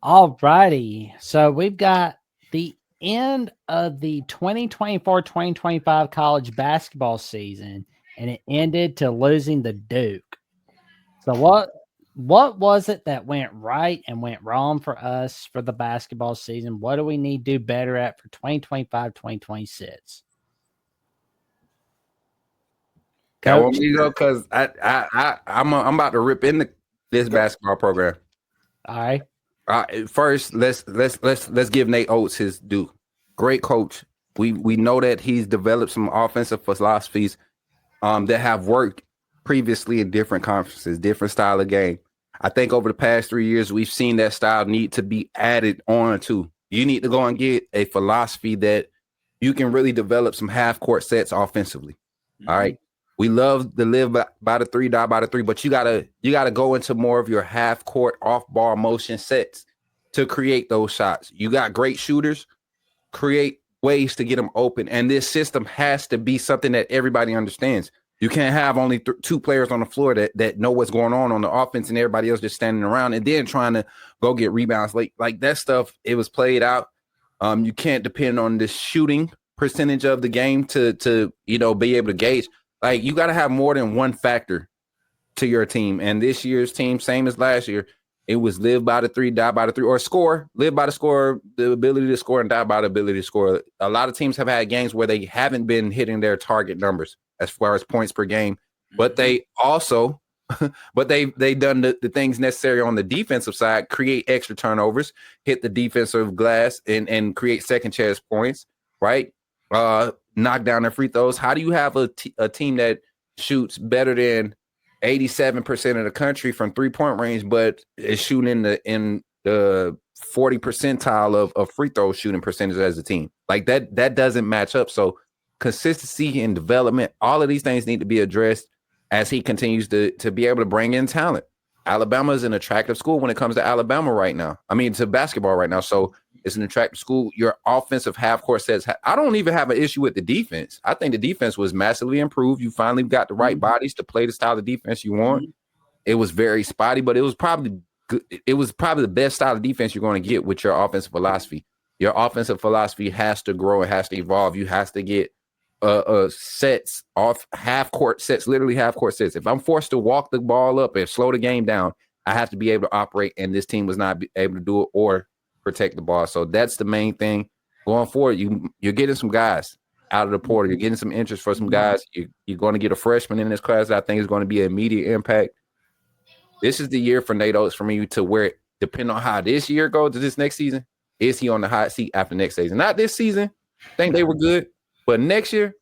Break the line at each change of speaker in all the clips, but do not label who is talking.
All righty. So we've got the end of the 2024-2025 college basketball season, and it ended to losing the Duke. So what was it that went right and went wrong for us for the basketball season? What do we need to do better at for 2025-2026?
Y'all want
Coach?
me to go? Cause I'm about to rip in this basketball program.
All right.
First, let's give Nate Oates his due. Great coach. We know that he's developed some offensive philosophies that have worked previously in different conferences, different style of game. I think over the past 3 years, we've seen that style need to be added on to. You need to go and get a philosophy that you can really develop some half court sets offensively. All right. We love to live by the three, die by the three, but you gotta go into more of your half court off ball motion sets to create those shots. You got great shooters, create ways to get them open, and this system has to be something that everybody understands. You can't have only two players on the floor that know what's going on the offense, and everybody else just standing around and then trying to go get rebounds. Like that stuff, it was played out. You can't depend on the shooting percentage of the game to be able to gauge. Like you got to have more than one factor to your team. And this year's team, same as last year, it was live by the three, die by the three, or score, live by the score, the ability to score, and die by the ability to score. A lot of teams have had games where they haven't been hitting their target numbers as far as points per game, but they also, they done the things necessary on the defensive side, create extra turnovers, hit the defensive glass, and create second chance points, right? Knock down their free throws. How do you have a team that shoots better than 87% of the country from 3-point range, but is shooting in the 40 percentile of free throw shooting percentage as a team? Like that doesn't match up. So consistency and development, all of these things need to be addressed as he continues to be able to bring in talent. Alabama is an attractive school when it comes to Alabama right now. I mean, to basketball right now. So it's an attractive school. Your offensive half court sets. I don't even have an issue with the defense. I think the defense was massively improved. You finally got the right bodies to play the style of defense you want. It was very spotty, but it was probably good. It was probably the best style of defense you're going to get with your offensive philosophy. Your offensive philosophy has to grow. It has to evolve. You have to get sets off half court sets, literally half court sets. If I'm forced to walk the ball up and slow the game down, I have to be able to operate, and this team was not able to do it or protect the ball. So that's the main thing going forward. You're getting some guys out of the portal. You're getting some interest for some guys. You're going to get a freshman in this class that I think is going to be an immediate impact. This is the year for Nate Oates for me to where, depending on how this year goes to this next season, is he on the hot seat after next season? Not this season. I think they were good. But next year,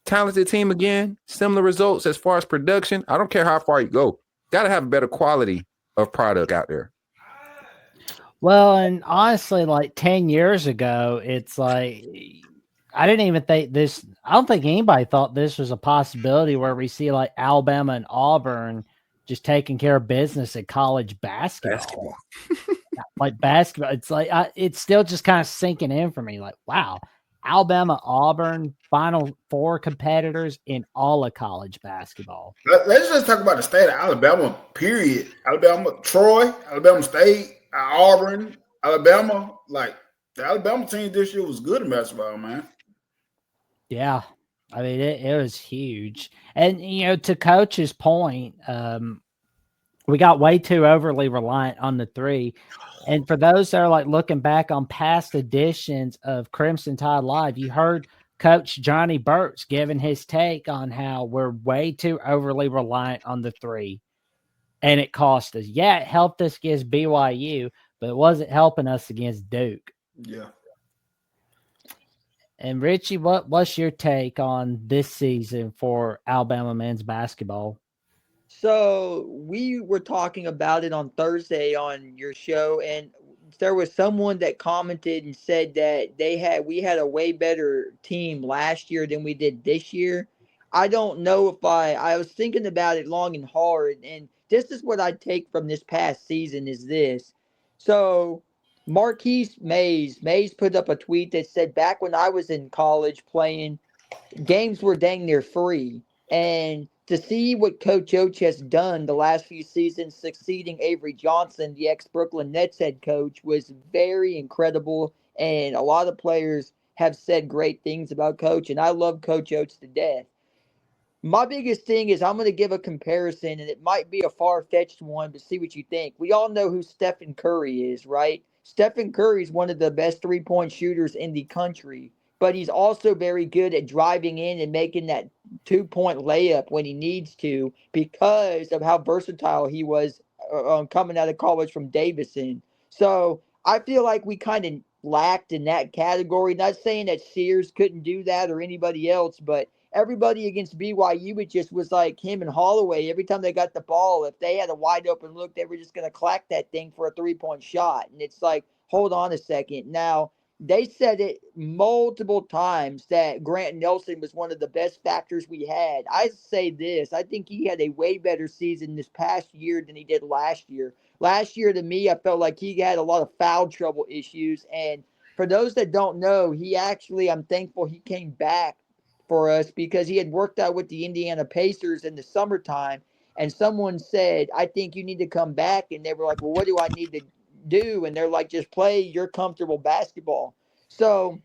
talented team again, similar results as far as production. I don't care how far you go. Got to have a better quality of product out there.
Well, and honestly, like 10 years ago, it's like I didn't even think this. I don't think anybody thought this was a possibility where we see like Alabama and Auburn just taking care of business at college basketball. Like basketball, it's like it's still just kind of sinking in for me. Like, wow, Alabama, Auburn, Final Four competitors in all of college basketball.
Let's just talk about the state of Alabama, period. Alabama, Troy, Alabama State, Auburn, Alabama. Like, the Alabama team this year was good in basketball, man.
Yeah. I mean, it was huge. And, to Coach's point, we got way too overly reliant on the three. And for those that are like looking back on past editions of Crimson Tide Live, you heard Coach Johnny Burks giving his take on how we're way too overly reliant on the three. And it cost us. Yeah, it helped us against BYU, but it wasn't helping us against Duke.
Yeah.
And Richie, what's your take on this season for Alabama men's basketball?
So we were talking about it on Thursday on your show, and there was someone that commented and said that we had a way better team last year than we did this year. I don't know if I was thinking about it long and hard, and this is what I take from this past season is this. So Marquise Mays put up a tweet that said back when I was in college playing, games were dang near free. And to see what Coach Oach has done the last few seasons, succeeding Avery Johnson, the ex-Brooklyn Nets head coach, was very incredible. And a lot of players have said great things about Coach, and I love Coach Oates to death. My biggest thing is I'm going to give a comparison, and it might be a far-fetched one, but see what you think. We all know who Stephen Curry is, right? Stephen Curry is one of the best three-point shooters in the country, but he's also very good at driving in and making that two-point layup when he needs to because of how versatile he was coming out of college from Davidson. So I feel like we kind of lacked in that category. Not saying that Sears couldn't do that or anybody else, but everybody against BYU, it just was like him and Holloway. Every time they got the ball, if they had a wide open look, they were just going to clack that thing for a 3-point shot. And it's like, hold on a second. Now, they said it multiple times that Grant Nelson was one of the best factors we had. I say this, I think he had a way better season this past year than he did last year. Last year, to me, I felt like he had a lot of foul trouble issues. And for those that don't know, I'm thankful he came back for us because he had worked out with the Indiana Pacers in the summertime. And someone said, I think you need to come back. And they were like, well, what do I need to do? And they're like, just play your comfortable basketball. So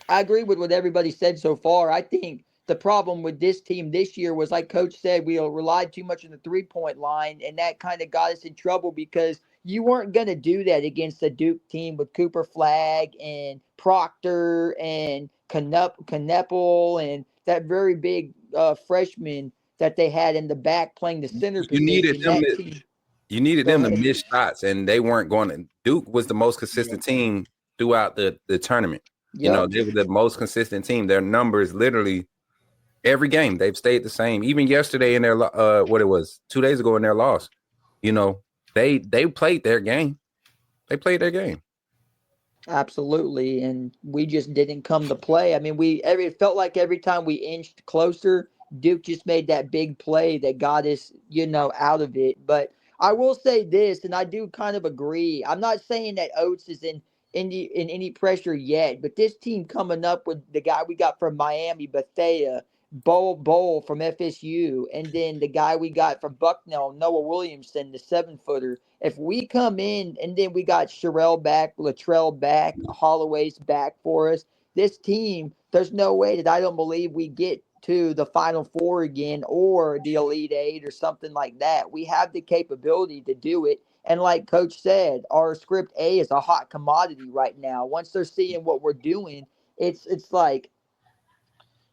I agree with what everybody said so far. I think the problem with this team this year was, like Coach said, we relied too much on the 3-point line, and that kind of got us in trouble because you weren't going to do that against the Duke team with Cooper Flagg and Proctor and Kneppel and that very big freshman that they had in the back playing the center
You needed
position.
them
That
to,
team.
you needed
Go
them to
ahead.
miss shots, and they weren't going to. Duke was the most consistent team throughout the tournament. You know,
Yep.
they were the most consistent team. Their numbers literally every game they've stayed the same. Even yesterday in their 2 days ago in their loss, you know, they played their game. They played their game.
Absolutely, and we just didn't come to play. I mean, it felt like every time we inched closer, Duke just made that big play that got us, out of it. But I will say this, and I do kind of agree. I'm not saying that Oates is in any pressure yet, but this team coming up with the guy we got from Miami, Bethea, Bowl from FSU, and then the guy we got from Bucknell, Noah Williamson, the 7-footer. If we come in and then we got Sherelle back, Latrell back, Holloway's back for us, this team, there's no way that I don't believe we get to the Final Four again or the Elite Eight or something like that. We have the capability to do it. And like Coach said, our script A is a hot commodity right now. Once they're seeing what we're doing, it's like,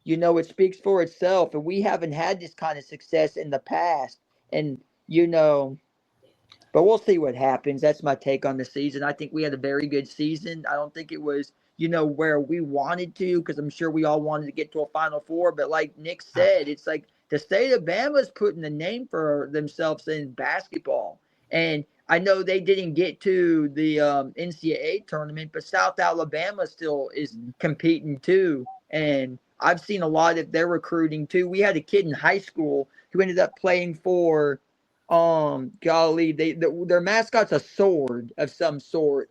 it speaks for itself. And we haven't had this kind of success in the past. And, but we'll see what happens. That's my take on the season. I think we had a very good season. I don't think it was, where we wanted to, because I'm sure we all wanted to get to a Final Four. But like Nick said, it's like the state of Bama's putting a name for themselves in basketball. And I know they didn't get to the NCAA tournament, but South Alabama still is competing too. And I've seen a lot of their recruiting too. We had a kid in high school who ended up playing for their mascot's a sword of some sort.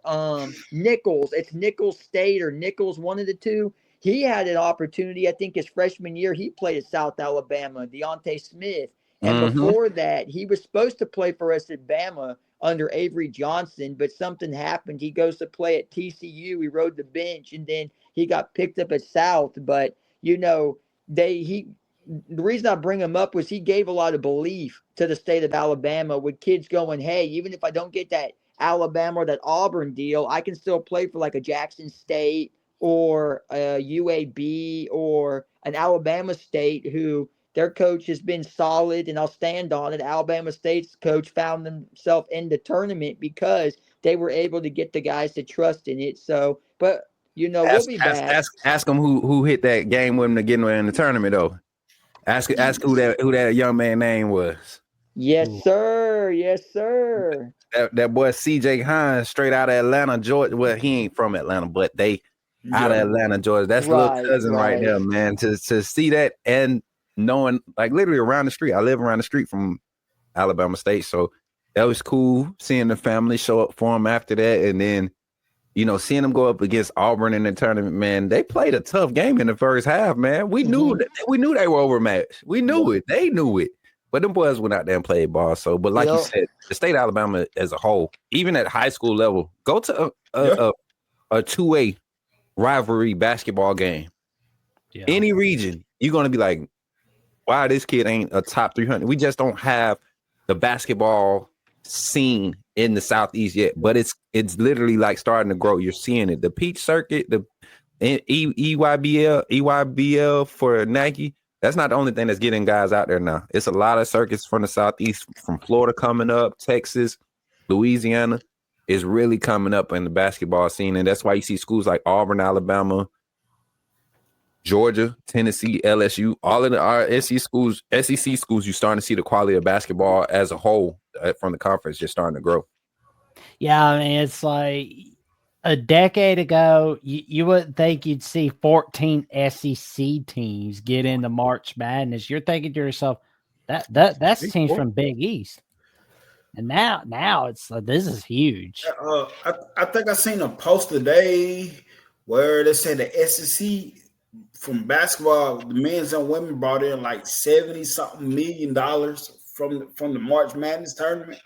Nichols, it's Nichols State or Nichols, one of the two. He had an opportunity, I think his freshman year, he played at South Alabama, Deontay Smith. And before that, he was supposed to play for us at Bama under Avery Johnson, but something happened. He goes to play at TCU. He rode the bench, and then he got picked up at South. But, the reason I bring him up was he gave a lot of belief to the state of Alabama with kids going, hey, even if I don't get that Alabama or that Auburn deal, I can still play for like a Jackson State or a UAB or an Alabama State who their coach has been solid, and I'll stand on it. Alabama State's coach found themselves in the tournament because they were able to get the guys to trust in it. So, but, we'll be back.
Ask them who hit that game with him to get in the tournament though. Ask who that young man name was.
Yes, sir. Yes, sir.
That boy CJ Hines, straight out of Atlanta, Georgia. Well, he ain't from Atlanta, but they out of Atlanta, Georgia. That's little cousin right there, man. To see that and knowing, like, literally around the street. I live around the street from Alabama State, so that was cool seeing the family show up for him after that, and then seeing them go up against Auburn in the tournament, man, they played a tough game in the first half, man. We knew they were overmatched. We knew it. They knew it. But them boys went out there and played ball. So, but like you said, the state of Alabama as a whole, even at high school level, go to a 2A rivalry basketball game. Yeah. Any region, you're going to be like, wow, this kid ain't a top 300. We just don't have the basketball scene in the Southeast yet, but it's literally like starting to grow. You're seeing it. The Peach Circuit, the EYBL for Nike, that's not the only thing that's getting guys out there now. It's a lot of circuits from the Southeast, from Florida coming up, Texas, Louisiana is really coming up in the basketball scene. And that's why you see schools like Auburn, Alabama, Georgia, Tennessee, LSU, all of our SEC schools, you're starting to see the quality of basketball as a whole from the conference just starting to grow.
Yeah, I mean, it's like a decade ago, you wouldn't think you'd see 14 SEC teams get into March Madness. You're thinking to yourself, that's teams from Big East. And now it's like, this is huge.
I think I seen a post today where they said the SEC from basketball, the men's and women brought in like $70-something million from the March Madness tournament.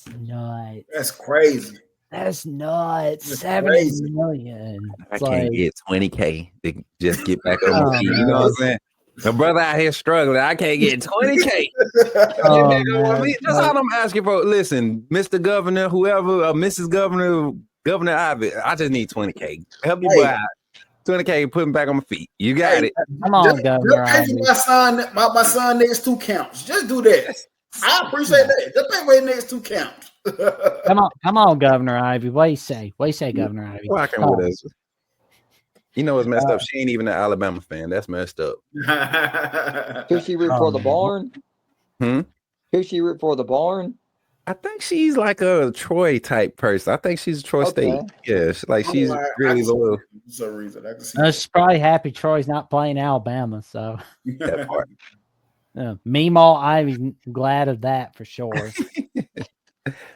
That's nuts.
That's crazy.
That's nuts. That's 70 million.
I can't get 20K to just get back on my feet. You know what I'm saying? The brother out here struggling. I can't get 20K. That's all I'm asking for. Listen, Mr. Governor, whoever, Mrs. Governor, Governor Ivy, I just need 20K. Help me out. 20K, put him back on my feet. You got it.
Come on, Governor.
My son next 2 counts. Just do that. I appreciate that. Just pay for his next 2 counts.
Come on, Governor Ivy. What do you say? Governor Ivy?
Rocking with us. You know what's messed up? She ain't even an Alabama fan. That's messed up.
Who she root for the barn? Who she root for the barn?
I think she's like a Troy type person. I think she's a Troy State. Yeah, she's really loyal.
She's probably happy Troy's not playing Alabama. So
that part.
Meemaw Ivy's glad of that for sure.